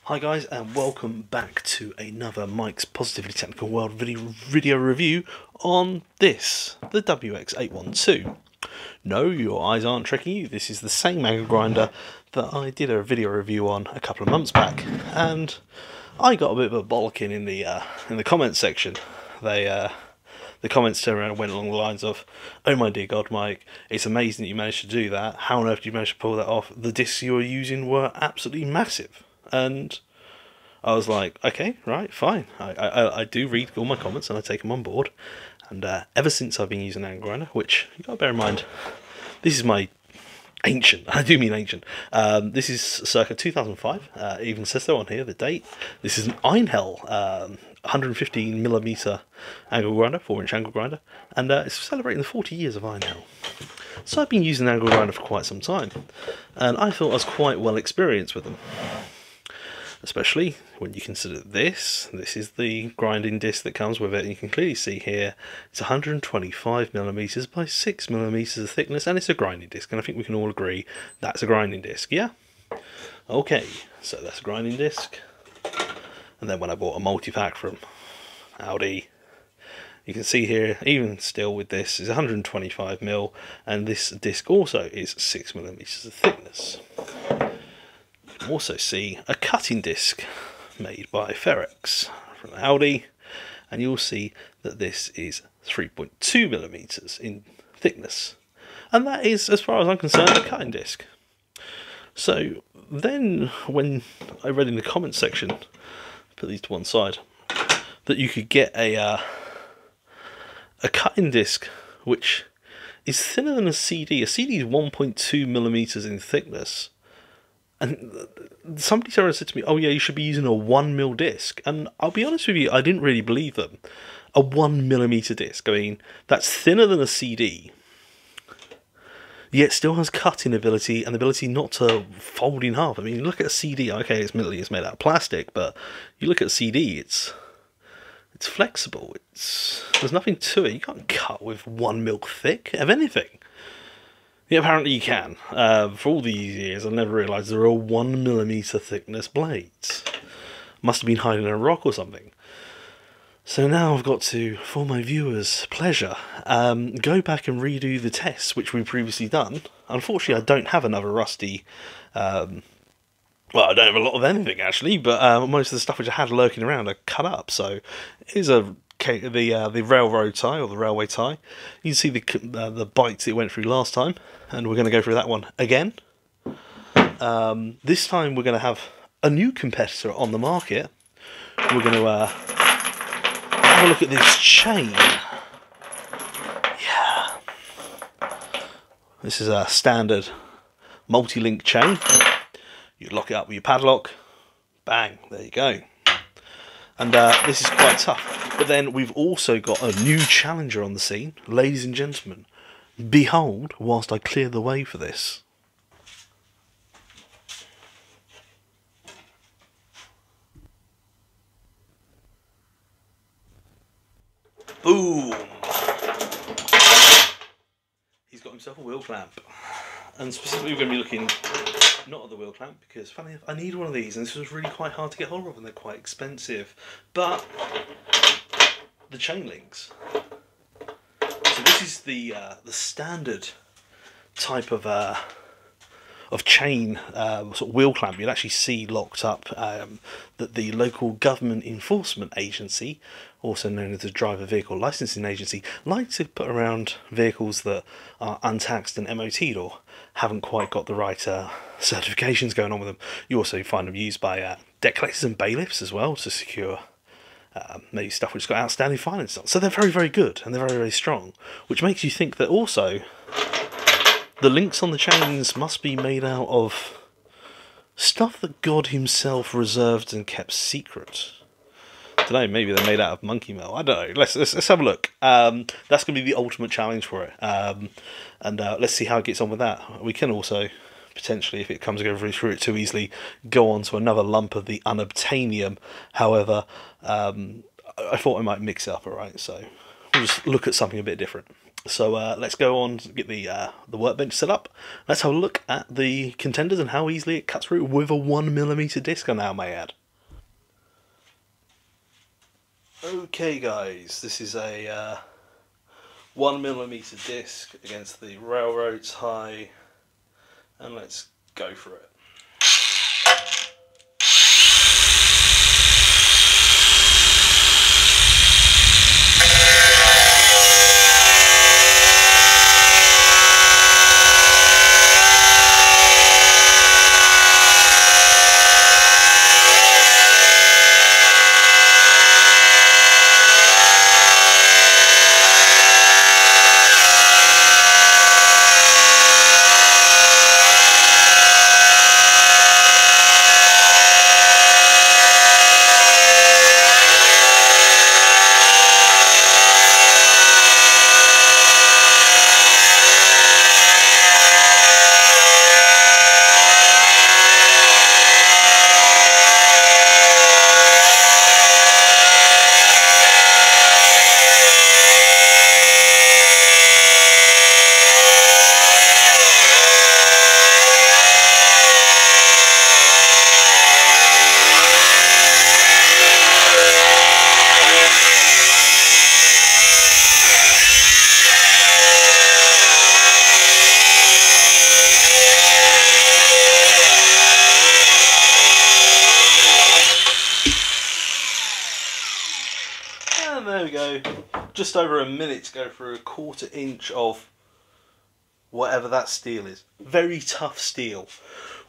Hi guys, and welcome back to another Mike's Positively Technical World video review on this, the wx812. No, your eyes aren't tricking you. This is the same angle grinder that I did a video review on a couple of months back, and I got a bit of a bollocking in the comments section. The comments turned around and went along the lines of, "Oh my dear God, Mike, it's amazing that you managed to do that. How on earth did you manage to pull that off? The discs you were using were absolutely massive." And I was like, okay, right, fine. I do read all my comments and I take them on board. And ever since I've been using an angle grinder, which you got to bear in mind, this is my ancient. I do mean ancient. This is circa 2005. It even says so on here, the date. This is an Einhell 115mm angle grinder, 4-inch angle grinder, and it's celebrating the 40 years of Einhell. So I've been using an angle grinder for quite some time, and I thought I was quite well experienced with them. Especially when you consider this is the grinding disc that comes with it, and you can clearly see here it's 125mm by 6mm of thickness, and it's a grinding disc, and I think we can all agree that's a grinding disc, yeah? Okay, so that's a grinding disc. And then when I bought a multi-pack from Audi, you can see here, even still with this, is 125mm, and this disc also is 6mm of thickness. You can also see a cutting disc made by worx from Audi, and you'll see that this is 3.2mm in thickness, and that is, as far as I'm concerned, a cutting disc. So then when I read in the comments section, put these to one side, that you could get a cutting disc which is thinner than a CD. A CD is 1.2mm in thickness. And somebody said to me, "Oh yeah, you should be using a 1mm disc." And I'll be honest with you, I didn't really believe them. A 1mm disc, I mean, that's thinner than a CD, yet still has cutting ability and the ability not to fold in half. I mean, look at a CD, okay, it's made out of plastic, but you look at a CD, it's flexible, there's nothing to it. You can't cut with 1mm thick of anything. Yeah, apparently you can. For all these years, I've never realised there are 1mm thickness blades. Must have been hiding in a rock or something. So now I've got to, for my viewers' pleasure, go back and redo the tests which we've previously done. Unfortunately, I don't have another rusty... well, I don't have a lot of anything actually, but most of the stuff which I had lurking around I cut up. So here's the railroad tie, or the railway tie. You can see the bites it went through last time, and we're going to go through that one again. This time we're going to have a new competitor on the market. We're going to have a look at this chain. Yeah, this is a standard multi-link chain. You lock it up with your padlock, bang, there you go. And this is quite tough. But then we've also got a new challenger on the scene. Ladies and gentlemen, behold, whilst I clear the way for this. Boom! He's got himself a wheel clamp. And specifically we're going to be looking not at the wheel clamp, because funny enough, I need one of these, and this was really quite hard to get hold of, and they're quite expensive. But the chain links. So this is the standard type of chain sort of wheel clamp you'd actually see locked up, that the local government enforcement agency, also known as the driver vehicle licensing agency, like to put around vehicles that are untaxed and MOT'd or haven't quite got the right certifications going on with them. You also find them used by debt collectors and bailiffs as well to secure maybe stuff which has got outstanding finance on. So they're very, very good, and they're very, very strong, which makes you think that also the links on the chains must be made out of stuff that God himself reserved and kept secret. I don't know, maybe they're made out of monkey metal. I don't know. Let's have a look. That's going to be the ultimate challenge for it. And let's see how it gets on with that. We can also potentially, if it comes over through it too easily, go on to another lump of the unobtainium. However, I thought I might mix it up, alright, so we'll just look at something a bit different. So let's go on to get the workbench set up. Let's have a look at the contenders and how easily it cuts through with a 1mm disc, I now may add. Okay guys, this is a 1mm disc against the railroad tie, and let's go for it. And there we go, just over a minute to go through a 1/4 inch of whatever that steel is. Very tough steel.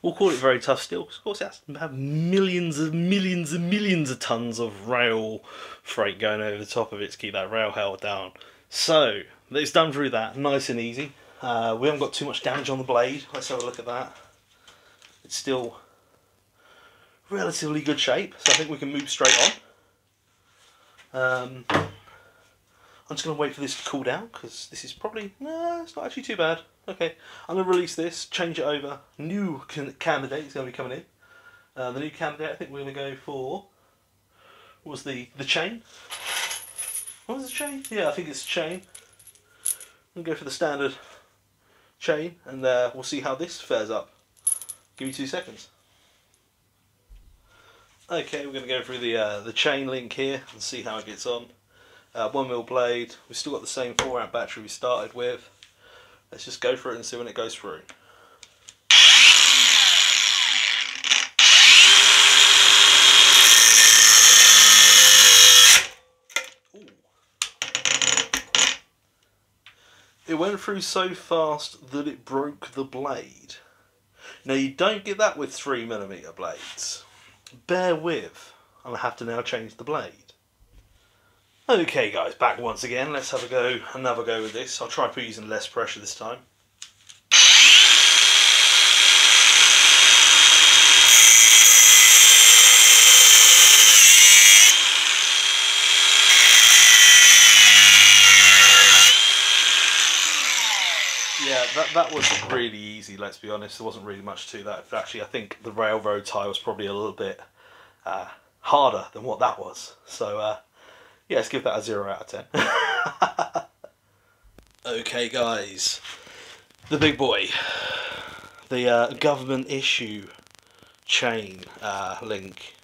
We'll call it very tough steel because of course it has to have millions of tons of rail freight going over the top of it to keep that rail held down. So it's done through that, nice and easy. We haven't got too much damage on the blade. Let's have a look at that. It's still relatively good shape, so I think we can move straight on. I'm just going to wait for this to cool down because this is probably, no, it's not actually too bad. Okay, I'm going to release this, change it over. New candidate is going to be coming in. The new candidate I think we're going to go for was the chain. What was the chain? Yeah, I think it's chain. We'll go for the standard chain and we'll see how this fares up. Give me 2 seconds. Okay, we're going to go through the chain link here and see how it gets on. 1mm blade, we've still got the same 4-amp battery we started with. Let's just go for it and see when it goes through. Ooh. It went through so fast that it broke the blade. Now you don't get that with 3mm blades. Bear with, I'll have to now change the blade. Okay guys, back once again. Let's have another go with this. I'll try for using less pressure this time. Yeah, that was really easy, let's be honest. There wasn't really much to that. Actually, I think the railroad tie was probably a little bit harder than what that was. So, yeah, let's give that a 0 out of 10. Okay, guys. The big boy. The government issue chain link.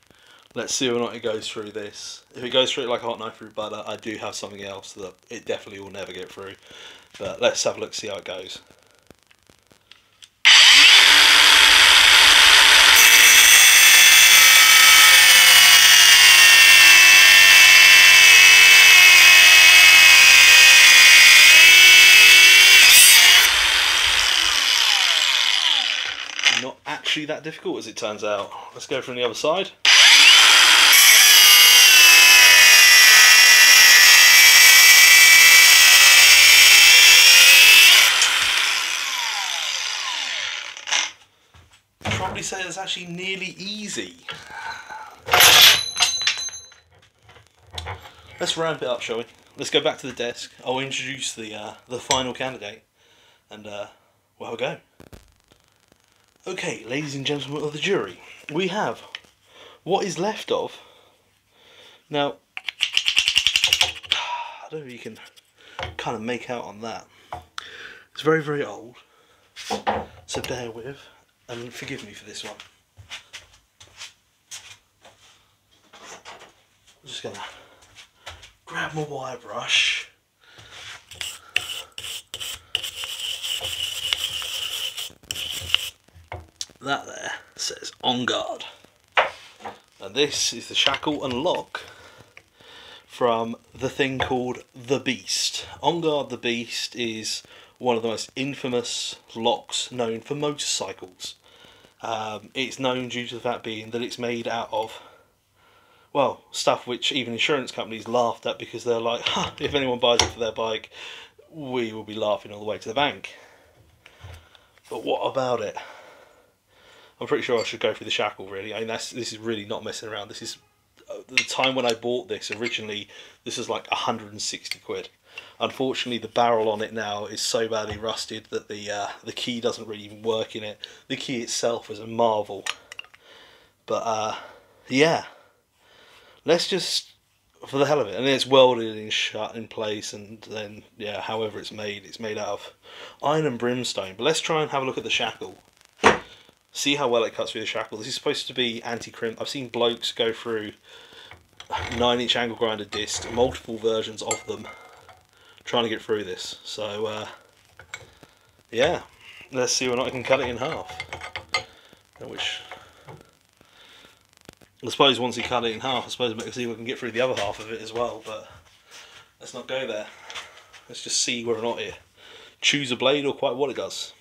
Let's see whether or not it goes through this. If it goes through it like a hot knife through butter, I do have something else that it definitely will never get through. But let's have a look, see how it goes. Not actually that difficult as it turns out. Let's go from the other side. Probably say it's actually nearly easy. Let's ramp it up, shall we? Let's go back to the desk. I'll introduce the final candidate, and we'll have a go. Okay, ladies and gentlemen of the jury, we have what is left of. Now, I don't know if you can kind of make out on that. It's very, very old, so bear with, and forgive me for this one. I'm just going to grab my wire brush. That there says "On Guard," and this is the shackle and lock from the thing called the Beast. On Guard the Beast is one of the most infamous locks known for motorcycles. It's known due to the fact being that it's made out of, well, stuff which even insurance companies laughed at, because they're like, huh, if anyone buys it for their bike, we will be laughing all the way to the bank. But what about it? I'm pretty sure I should go through the shackle, really. I mean, this is really not messing around. This is the time when I bought this originally. This was like 160 quid. Unfortunately, the barrel on it now is so badly rusted that the key doesn't really even work in it. The key itself is a marvel. But yeah, let's just, for the hell of it, and it's welded and shut in place, and then yeah, however it's made out of iron and brimstone. But let's try and have a look at the shackle. See how well it cuts through the shackle. This is supposed to be anti-crimp. I've seen blokes go through 9-inch angle grinder discs, multiple versions of them, trying to get through this. So yeah, let's see whether I can cut it in half. Which, I suppose once you cut it in half, I suppose we can see if we can get through the other half of it as well. But let's not go there. Let's just see whether or not it chews a blade or quite what it does.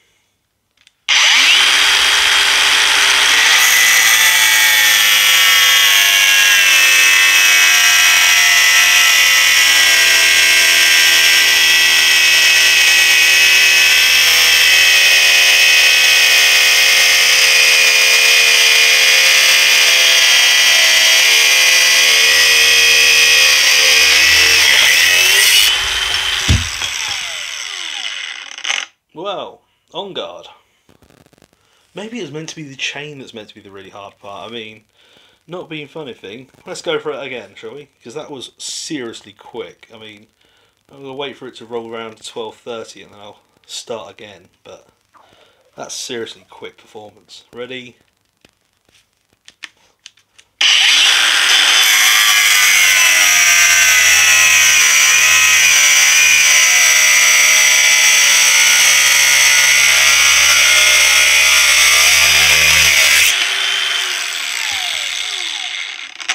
Well, On Guard. Maybe it's meant to be the chain that's meant to be the really hard part. I mean, not being funny thing. Let's go for it again, shall we? Because that was seriously quick. I mean, I'm going to wait for it to roll around to 12:30 and then I'll start again. But that's seriously quick performance. Ready?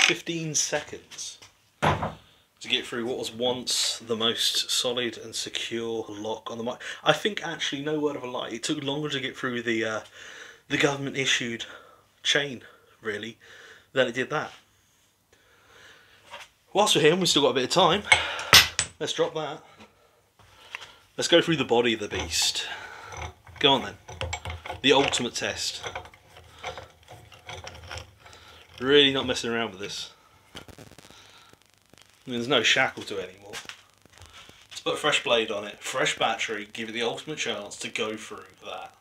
15 seconds to get through what was once the most solid and secure lock on the mic. I think, actually, no word of a lie, it took longer to get through the government issued chain, really, than it did that. Whilst we're here, we've still got a bit of time. Let's drop that. Let's go through the body of the beast. Go on then. The ultimate test. Really not messing around with this. I mean, there's no shackle to it anymore. Let's put a fresh blade on it, fresh battery, give it the ultimate chance to go through that.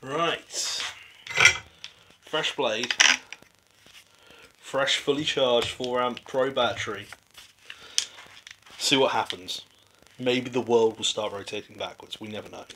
Right. Fresh blade. Fresh, fully charged 4-amp Pro battery. See what happens. Maybe the world will start rotating backwards. We never know.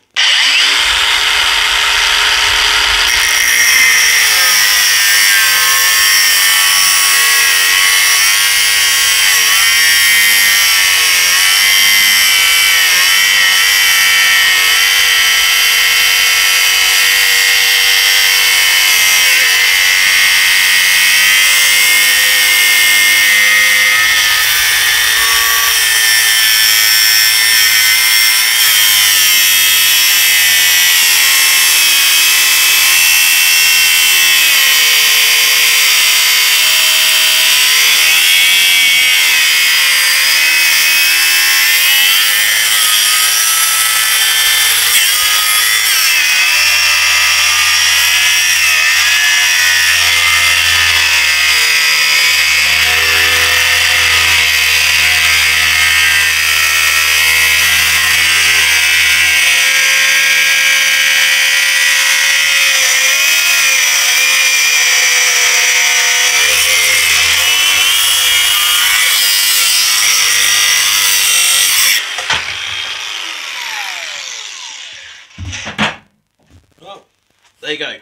there you go.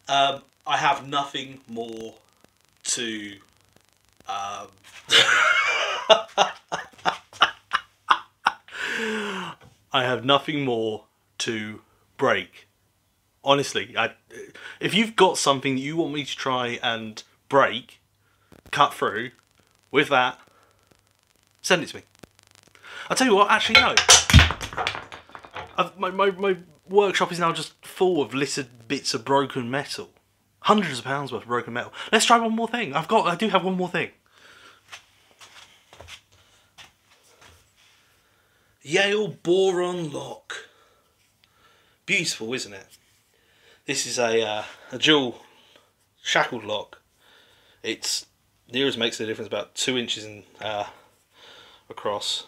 I have nothing more to I have nothing more to break. Honestly, if you've got something that you want me to try and break, cut through with that, send it to me. I'll tell you what, actually no. My workshop is now just full of littered bits of broken metal. Hundreds of pounds worth of broken metal. Let's try one more thing. I do have one more thing. Yale boron lock. Beautiful, isn't it? This is a dual shackled lock. It's near as makes a difference, about 2 inches in across.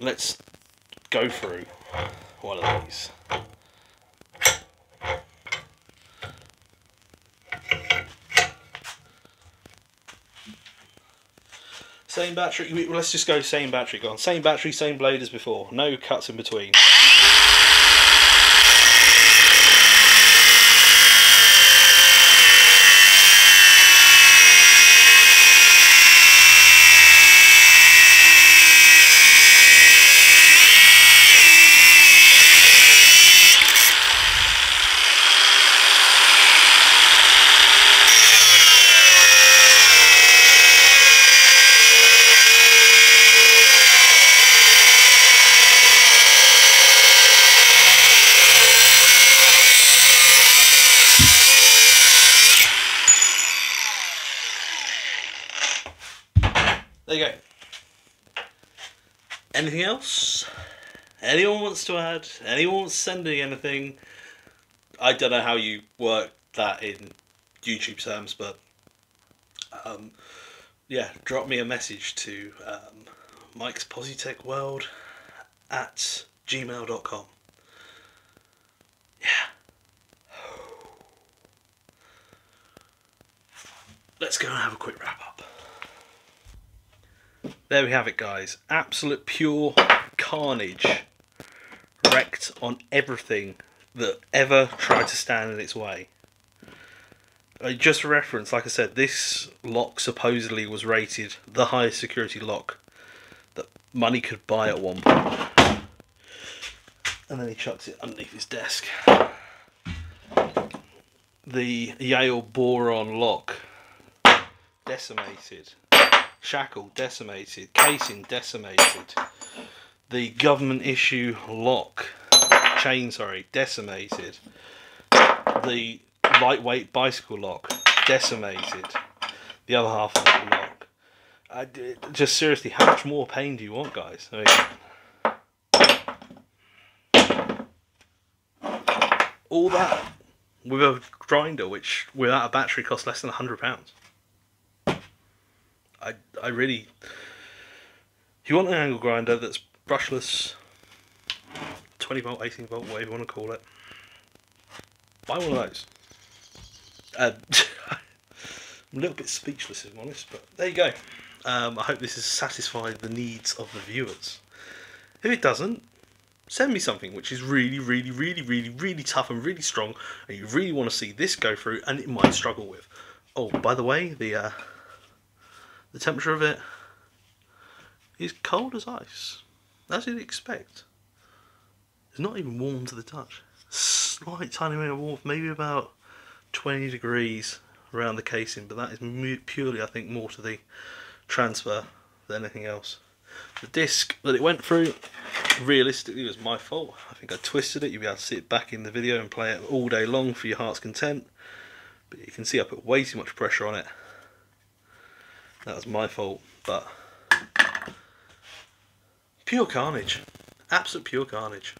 Let's go through one of these. Same battery, let's just go same battery, go on. Same battery, same blade as before, no cuts in between. There you go. Anything else? Anyone wants to add? Anyone wants to send me anything? I don't know how you work that in YouTube terms, but yeah, drop me a message to Mike's Positech World at gmail.com. Yeah. Let's go and have a quick wrap up. There we have it, guys. Absolute pure carnage wrecked on everything that ever tried to stand in its way. Just for reference, like I said, this lock supposedly was rated the highest security lock that money could buy at one point. And then he chucks it underneath his desk. The Yale boron lock, decimated. Shackle, decimated. Casing, decimated. The government issue lock, chain, sorry, decimated. The lightweight bicycle lock, decimated. The other half of the lock. Just seriously, how much more pain do you want, guys? I mean, all that with a grinder, which without a battery costs less than £100. I really, if you want an angle grinder that's brushless, 20 volt, 18 volt, whatever you want to call it, buy one of those. I'm a little bit speechless, if I'm honest, but there you go. I hope this has satisfied the needs of the viewers. If it doesn't, send me something which is really, really, really, really, really tough and really strong, and you really want to see this go through, and it might struggle with. Oh, by the way, the temperature of it is cold as ice, as you'd expect. It's not even warm to the touch. Slight tiny bit of warmth, maybe about 20 degrees around the casing, but that is purely, I think, more to the transfer than anything else. The disc that it went through, realistically, was my fault. I think I twisted it. You'll be able to see it back in the video and play it all day long for your heart's content. But you can see I put way too much pressure on it. That was my fault, but pure carnage. Absolute pure carnage.